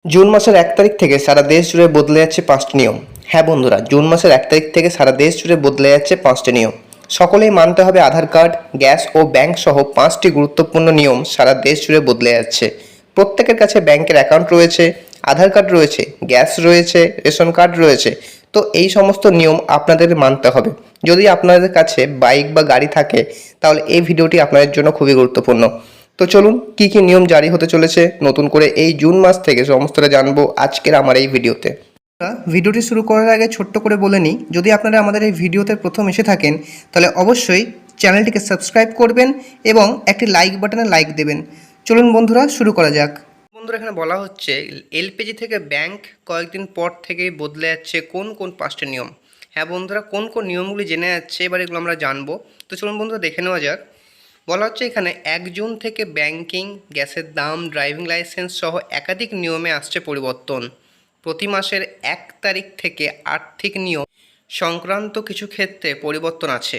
June মাসের 1 তারিখ থেকে সারা দেশ জুড়ে বদলে যাচ্ছে 5টি নিয়ম। হ্যাঁ বন্ধুরা, জুন মাসের 1 তারিখ থেকে সারা দেশ জুড়ে বদলে যাচ্ছে 5টি নিয়ম। সকলেই মানতে হবে আধার কার্ড, গ্যাস ও ব্যাংক সহ 5টি গুরুত্বপূর্ণ নিয়ম সারা দেশ জুড়ে বদলে যাচ্ছে। প্রত্যেকের কাছে ব্যাংকের অ্যাকাউন্ট রয়েছে, আধার কার্ড রয়েছে, গ্যাস রয়েছে, রেশন কার্ড রয়েছে। তো এই সমস্ত নিয়ম আপনাদের মানতে হবে। যদি আপনাদের কাছে বাইক বা গাড়ি থাকে তাহলে এই ভিডিওটি আপনাদের জন্য খুবই গুরুত্বপূর্ণ। তো চলুন কি কি নিয়ম জারি হতে চলেছে নতুন করে এই জুন মাস থেকে সমস্তটা জানবো আজকের আমার এই ভিডিওতে। ভিডিওটি শুরু করার আগে ছোট্ট করে বলে নিই, যদি আপনারা আমাদের এই ভিডিওতে প্রথম এসে থাকেন তাহলে অবশ্যই চ্যানেলটিকে সাবস্ক্রাইব করবেন এবং একটি লাইক বাটনে লাইক দেবেন। চলুন বন্ধুরা শুরু করা যাক। বন্ধুরা, এখানে বলা হচ্ছে এলপিজি থেকে ব্যাংক কয়েকদিন পর থেকেই বদলে যাচ্ছে কোন কোন 5টি নিয়ম। হ্যাঁ বন্ধুরা, কোন কোন নিয়মগুলি জেনে যাচ্ছে এবার এগুলো আমরা জানবো। তো চলুন বন্ধুরা দেখে নেওয়া যাক। বলা হচ্ছে এখানে 1 জুন থেকে ব্যাংকিং, গ্যাসের দাম, ড্রাইভিং লাইসেন্স সহ একাধিক নিয়মে আসছে পরিবর্তন। প্রতি মাসের 1 তারিখ থেকে আর্থিক নিয়ম সংক্রান্ত কিছু ক্ষেত্রে পরিবর্তন আছে।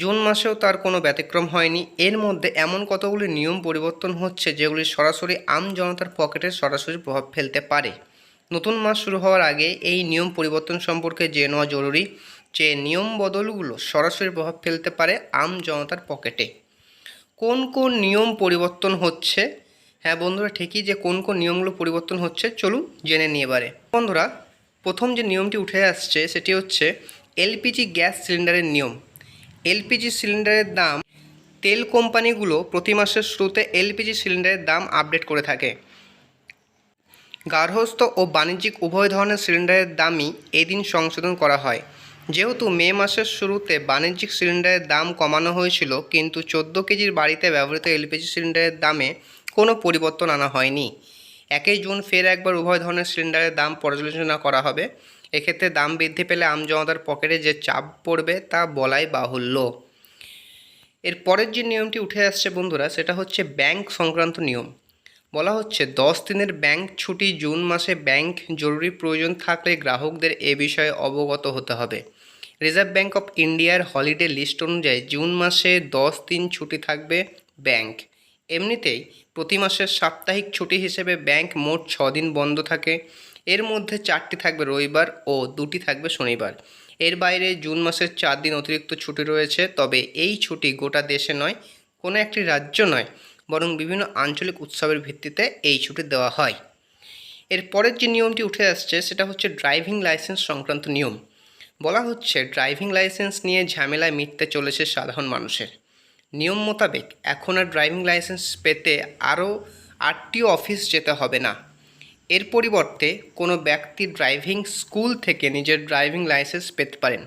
জুন মাসেও তার কোনো ব্যতিক্রম হয়নি। এর মধ্যে এমন কতগুলি নিয়ম পরিবর্তন হচ্ছে যেগুলি সরাসরি আম জনতার পকেটে সরাসরি প্রভাব ফেলতে পারে। নতুন মাস শুরু হওয়ার আগে এই নিয়ম পরিবর্তন সম্পর্কে জেনে নেওয়া জরুরি, যে নিয়ম বদলগুলো সরাসরি প্রভাব ফেলতে পারে আম জনতার পকেটে। কোন কোন নিয়ম পরিবর্তন হচ্ছে? হ্যাঁ বন্ধুরা, ঠিকই যে কোন কোন নিয়মগুলো পরিবর্তন হচ্ছে চলুন জেনে নিই এবারে। বন্ধুরা, প্রথম যে নিয়মটি উঠে আসছে সেটি হচ্ছে এলপিজি গ্যাস সিলিন্ডারের নিয়ম। এলপিজি সিলিন্ডারের দাম, তেল কোম্পানিগুলো প্রতি মাসের শুরুতে এলপিজি সিলিন্ডারের দাম আপডেট করে থাকে। গার্হস্থ্য ও বাণিজ্যিক উভয় ধরনের সিলিন্ডারের দামই এদিন সংশোধন করা হয়। যেহেতু মে মাসের শুরুতে বাণিজ্যিক সিলিন্ডারের দাম কমানো হয়েছিল, কিন্তু 14 কেজির বাড়িতে ব্যবহৃত এলপিজি সিলিন্ডারের দামে কোনো পরিবর্তন আনা হয়নি। 1 জুন ফের একবার উভয় ধরনের সিলিন্ডারের দাম পর্যালোচনা করা হবে। এক্ষেত্রে দাম বৃদ্ধি পেলে আমজনতার পকেটে যে চাপ পড়বে তা বলাই বাহুল্য। এর পরের যে নিয়মটি উঠে আসছে বন্ধুরা, সেটা হচ্ছে ব্যাংক সংক্রান্ত নিয়ম। বলা হচ্ছে 10 দিনের ব্যাংক ছুটি। জুন মাসে ব্যাংক জরুরি প্রয়োজন থাকলে গ্রাহকদের এ বিষয়ে অবগত হতে হবে। রিজার্ভ ব্যাংক অফ ইন্ডিয়ার হলিডে লিস্ট অনুযায়ী জুন মাসে 10 দিন ছুটি থাকবে ব্যাংক। এমনিতেই প্রতি মাসের সাপ্তাহিক ছুটি হিসেবে ব্যাংক মোট 6 দিন বন্ধ থাকে। এর মধ্যে 4টি থাকবে রবিবার ও 2টি থাকবে শনিবার। এর বাইরে জুন মাসের 4 দিন অতিরিক্ত ছুটি রয়েছে, তবে এই ছুটি গোটা দেশে নয়, কোনো একটি রাজ্য নয়, বরং বিভিন্ন আঞ্চলিক উৎসবের ভিত্তিতে এই ছুটি দেওয়া হয়। এর পরের যে নিয়মটি উঠে আসছে সেটা হচ্ছে ড্রাইভিং লাইসেন্স সংক্রান্ত নিয়ম। বলা হচ্ছে ড্রাইভিং লাইসেন্স নিয়ে ঝামেলায় মিটতে চলেছে সাধারণ মানুষের। নিয়ম মোতাবেক এখন আর ড্রাইভিং লাইসেন্স পেতে আরও আরটিও অফিস যেতে হবে না। এর পরিবর্তে কোনো ব্যক্তি ড্রাইভিং স্কুল থেকে নিজের ড্রাইভিং লাইসেন্স পেতে পারেন।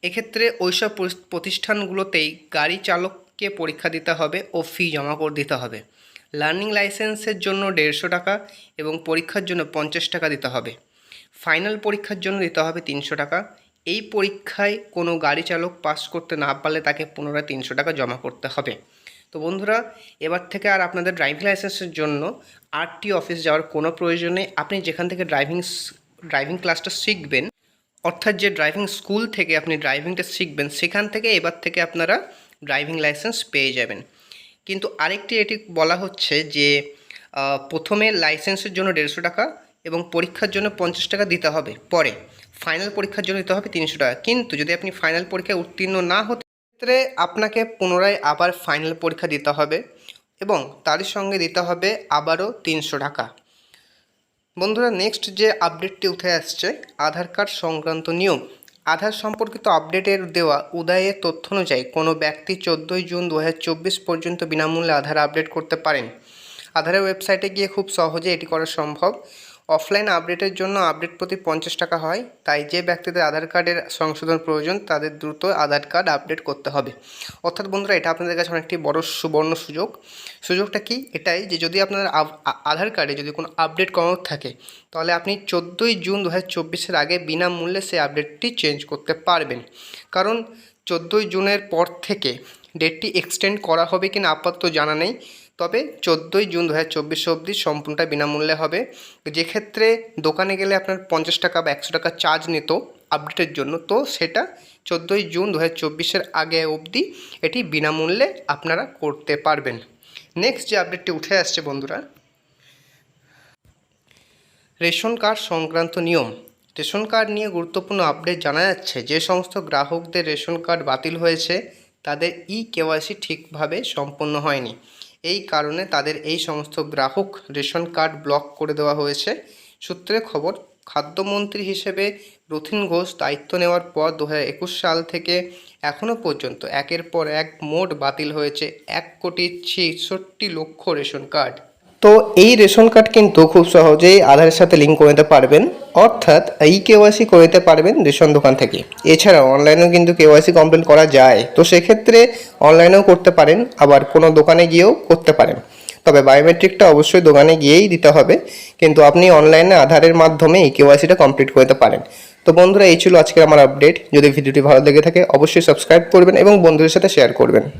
এক্ষেত্রে ওইসব প্রতিষ্ঠানগুলোতেই গাড়ি চালককে পরীক্ষা দিতে হবে ও ফি জমা করে দিতে হবে। লার্নিং লাইসেন্সের জন্য 150 টাকা এবং পরীক্ষার জন্য 50 টাকা দিতে হবে। ফাইনাল পরীক্ষার জন্য দিতে হবে 300 টাকা। এই পরীক্ষায় কোনো গাড়ি চালক পাস করতে না পারলে তাকে পুনরায় 300 টাকা জমা করতে হবে। তো বন্ধুরা, এবার থেকে আর আপনাদের ড্রাইভিং লাইসেন্সের জন্য আরটিও অফিস যাওয়ার কোনো প্রয়োজন নেই। আপনি যেখান থেকে ড্রাইভিং ক্লাসটা শিখবেন, অর্থাৎ যে ড্রাইভিং স্কুল থেকে আপনি ড্রাইভিংটা শিখবেন, সেখান থেকে এবার থেকে আপনারা ড্রাইভিং লাইসেন্স পেয়ে যাবেন। কিন্তু আরেকটি এটি বলা হচ্ছে যে প্রথমে লাইসেন্সের জন্য 150 টাকা এবং পরীক্ষার জন্য 50 টাকা দিতে হবে। পরে ফাইনাল পরীক্ষার জন্য দিতে হবে 300 টাকা। কিন্তু যদি আপনি ফাইনাল পরীক্ষায় উত্তীর্ণ না হতে, ক্ষেত্রে আপনাকে পুনরায় আবার ফাইনাল পরীক্ষা দিতে হবে এবং তারই সঙ্গে দিতে হবে আবারও 300 টাকা। বন্ধুরা, নেক্সট যে আপডেটটি উঠে আসছে আধার কার্ড সংক্রান্ত নিয়ম। আধার সম্পর্কিত আপডেটের দেওয়া উদয়ের তথ্য অনুযায়ী কোনো ব্যক্তি 14 জুন 2024 পর্যন্ত বিনামূল্যে আধার আপডেট করতে পারেন। আধারের ওয়েবসাইটে গিয়ে খুব সহজে এটি করা সম্ভব। অফলাইন আপডেটের জন্য আপডেট প্রতি 50 টাকা হয়, তাই যে ব্যক্তিদের আধার কার্ডের সংশোধন প্রয়োজন তাদের দ্রুত আধার কার্ড আপডেট করতে হবে। অর্থাৎ বন্ধুরা, এটা আপনাদের কাছে অনেকটি বড় সুবর্ণ সুযোগটা কি? এটাই যে যদি আপনার আধার কার্ডে যদি কোনো আপডেট করানোর থাকে তাহলে আপনি 14 জুন 2024 আগে বিনামূল্যে সেই আপডেটটি চেঞ্জ করতে পারবেন। কারণ 14 জুনের পর থেকে ডেটটি এক্সটেন্ড করা হবে কিনা আপাতত জানা নেই, তবে 14 জুন 2024 অবধি সম্পূর্ণটা বিনামূল্যে হবে। যেক্ষেত্রে দোকানে গেলে আপনার 50 টাকা বা 100 টাকা চার্জ নিত আপডেটের জন্য, তো সেটা 14 জুন 2024 আগে অবধি এটি বিনামূল্যে আপনারা করতে পারবেন। নেক্সট যে আপডেটটি উঠে আসছে বন্ধুরা, রেশন কার্ড সংক্রান্ত নিয়ম। রেশন কার্ড নিয়ে গুরুত্বপূর্ণ আপডেট জানা যাচ্ছে, যে সমস্ত গ্রাহকদের রেশন কার্ড বাতিল হয়েছে তাদের কেওয়াইসি ঠিকভাবে সম্পন্ন হয়নি। এই কারণে তাদের এই সমস্ত গ্রাহক রেশন কার্ড ব্লক করে দেওয়া হয়েছে। সূত্রে খবর, খাদ্যমন্ত্রী হিসেবে রথীন ঘোষ দায়িত্ব নেওয়ার পর 2021 সাল থেকে এখনও পর্যন্ত একের পর এক মোট বাতিল হয়েছে 1,66,00,000 রেশন কার্ড। তো এই রেশন কার্ড কিন্তু খুব সহজেই আধারের সাথে লিঙ্ক করে নিতে পারবেন, অর্থাৎ কেওয়াইসি করে নিতে পারবেন রেশন দোকান থেকে। এছাড়াও অনলাইনেও কিন্তু কেওয়াইসি কমপ্লিট করা যায়, তো সেক্ষেত্রে অনলাইনেও করতে পারেন, আবার কোনো দোকানে গিয়েও করতে পারেন। তবে বায়োমেট্রিকটা অবশ্যই দোকানে গিয়েই দিতে হবে, কিন্তু আপনি অনলাইনে আধারের মাধ্যমে কেওয়াইসিটা কমপ্লিট করে নিতে পারেন। তো বন্ধুরা, এই ছিল আজকের আমার আপডেট। যদি ভিডিওটি ভালো লেগে থাকে অবশ্যই সাবস্ক্রাইব করবেন এবং বন্ধুদের সাথে শেয়ার করবেন।